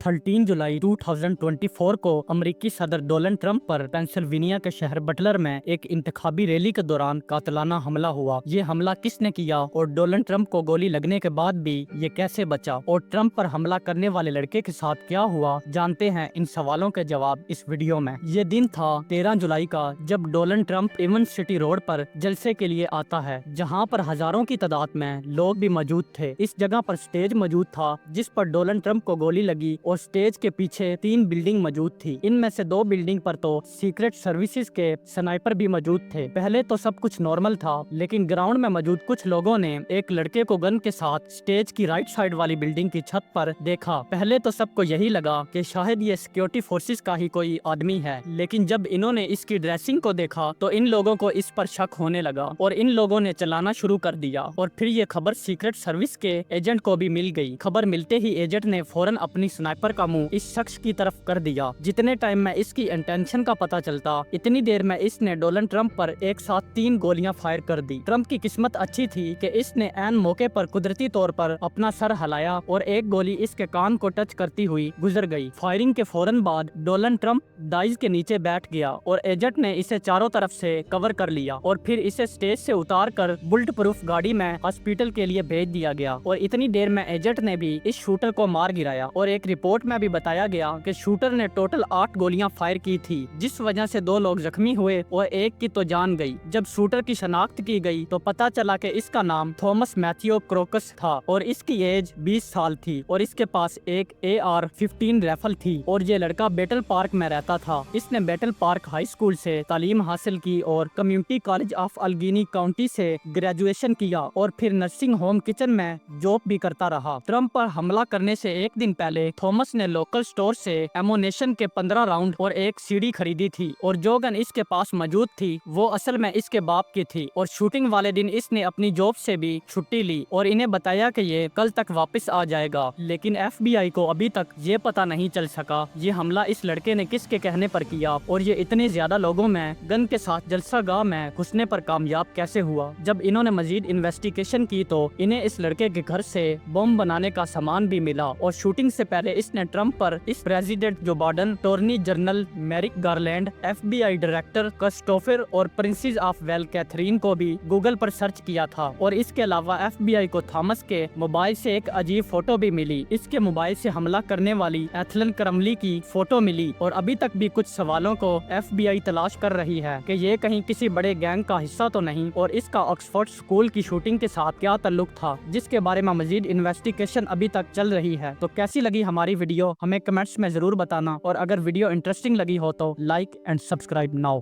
13 जुलाई 2024 को अमेरिकी सदर डोनाल्ड ट्रंप पर पेंसिल्वेनिया के शहर बटलर में एक इंतखाबी रैली के दौरान कातलाना हमला हुआ। ये हमला किसने किया और डोनाल्ड ट्रंप को गोली लगने के बाद भी ये कैसे बचा और ट्रंप पर हमला करने वाले लड़के के साथ क्या हुआ, जानते हैं इन सवालों के जवाब इस वीडियो में। ये दिन था 13 जुलाई का, जब Donald Trump Avon City Road पर जलसे के लिए आता है, जहाँ पर हजारों की तादाद में लोग भी मौजूद थे। इस जगह पर स्टेज मौजूद था जिस पर डोनाल्ड ट्रंप को गोली लगी और स्टेज के पीछे 3 बिल्डिंग मौजूद थी। इनमें से 2 बिल्डिंग पर तो सीक्रेट सर्विसेज के स्नाइपर भी मौजूद थे। पहले तो सब कुछ नॉर्मल था, लेकिन ग्राउंड में मौजूद कुछ लोगों ने एक लड़के को गन के साथ स्टेज की राइट साइड वाली बिल्डिंग की छत पर देखा। पहले तो सबको यही लगा कि शायद ये सिक्योरिटी फोर्सेस का ही कोई आदमी है, लेकिन जब इन्होंने इसकी ड्रेसिंग को देखा तो इन लोगों को इस पर शक होने लगा और इन लोगों ने चलाना शुरू कर दिया। और फिर ये खबर सीक्रेट सर्विस के एजेंट को भी मिल गई। खबर मिलते ही एजेंट ने फौरन अपनी स्नाइपर का मुंह इस शख्स की तरफ कर दिया। जितने टाइम में इसकी इंटेंशन का पता चलता, इतनी देर में इसने डोनाल्ड ट्रंप पर एक साथ 3 गोलियां फायर कर दी। ट्रंप की किस्मत अच्छी थी कि इसने ऐन मौके पर कुदरती तौर पर अपना सर हिलाया और एक गोली इसके कान को टच करती हुई गुजर गई। फायरिंग के फौरन बाद डोनाल्ड ट्रंप डाइस के नीचे बैठ गया और एजेंट ने इसे चारों तरफ से कवर कर लिया और फिर इसे स्टेज से उतार कर बुलेट प्रूफ गाड़ी में हॉस्पिटल के लिए भेज दिया गया। और इतनी देर में एजेंट ने भी इस शूटर को मार गिराया और एक रिपोर्ट में भी बताया गया कि शूटर ने टोटल 8 गोलियां फायर की थी, जिस वजह से 2 लोग जख्मी हुए और एक की तो जान गई। जब शूटर की शनाख्त की गई तो पता चला कि इसका नाम थॉमस मैथ्यू क्रोकस था और इसकी एज 20 साल थी और इसके पास एक AR-15 राइफल थी और ये लड़का बैटल पार्क में रहता था। इसने बैटल पार्क हाई स्कूल से तालीम हासिल की और कम्युनिटी कॉलेज ऑफ अल्गीनी काउंटी से ग्रेजुएशन किया और फिर नर्सिंग होम किचन में जॉब भी करता रहा। ट्रंप पर हमला करने से एक दिन पहले थॉमस ने लोकल स्टोर से एमोनेशन के 15 राउंड और एक सीडी खरीदी थी और जो गन इसके पास मौजूद थी वो असल में इसके बाप की थी। और शूटिंग वाले दिन इसने अपनी जॉब से भी छुट्टी ली और इन्हें बताया कि ये कल तक वापस आ जाएगा, लेकिन FBI को अभी तक ये पता नहीं चल सका ये हमला इस लड़के ने किसके कहने पर किया और ये इतने ज्यादा लोगों में गन के साथ जलसा गाह में घुसने पर कामयाब कैसे हुआ। जब इन्होंने मजीद इन्वेस्टिगेशन की तो इन्हें इस लड़के के घर से बम बनाने का सामान भी मिला और शूटिंग से पहले इसने ट्रंप पर इस president Joe Biden, attorney general Merrick Garland, FBI director Christopher और प्रिंसेस ऑफ वेल कैथरीन को भी गूगल पर सर्च किया था। और इसके अलावा FBI को थॉमस के मोबाइल से एक अजीब फोटो भी मिली। इसके मोबाइल से हमला करने वाली एथलन क्रमली की फोटो मिली और अभी तक भी कुछ सवालों को FBI तलाश कर रही है कि ये कहीं किसी बड़े गैंग का हिस्सा तो नहीं और इसका ऑक्सफोर्ड स्कूल की शूटिंग के साथ क्या ताल्लुक था, जिसके बारे में मजीद इन्वेस्टिगेशन अभी तक चल रही है। तो कैसी लगी हमारी वीडियो हमें कमेंट्स में जरूर बताना और अगर वीडियो इंटरेस्टिंग लगी हो तो लाइक एंड सब्सक्राइब नाउ।